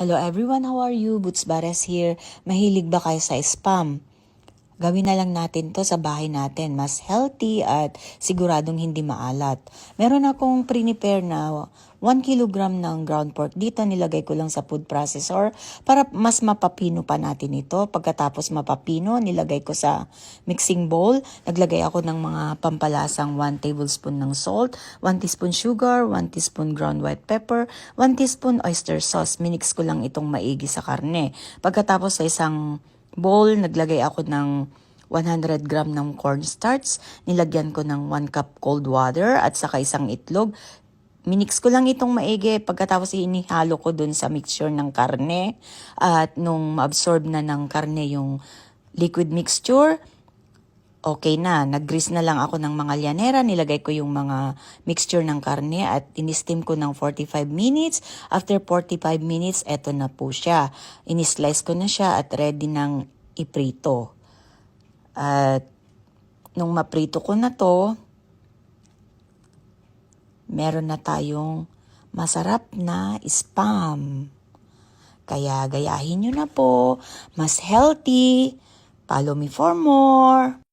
Hello everyone, how are you? Boots Bares here. Mahilig ba kayo sa spam? Gawin na lang natin to sa bahay natin. Mas healthy at siguradong hindi maalat. Meron akong prepare na 1 kilogram ng ground pork. Dito nilagay ko lang sa food processor para mas mapapino pa natin ito. Pagkatapos mapapino, nilagay ko sa mixing bowl. Naglagay ako ng mga pampalasang 1 tablespoon ng salt, 1 teaspoon sugar, 1 teaspoon ground white pepper, 1 teaspoon oyster sauce. Minix ko lang itong maigi sa karne. Pagkatapos sa isang bowl, naglagay ako ng 100 gram ng cornstarch. Nilagyan ko ng 1 cup cold water at saka isang itlog. Minix ko lang itong maigi. Pagkatapos inihalo ko dun sa mixture ng karne. At nung ma-absorb na ng karne yung liquid mixture, okay na. Nag-grease na lang ako ng mga lyanera. Nilagay ko yung mga mixture ng karne at in-steam ko ng 45 minutes. After 45 minutes, eto na po siya. In-slice ko na siya at ready ng iprito. At nung maprito ko na to, meron na tayong masarap na spam. Kaya gayahin nyo na po. Mas healthy. Follow me for more.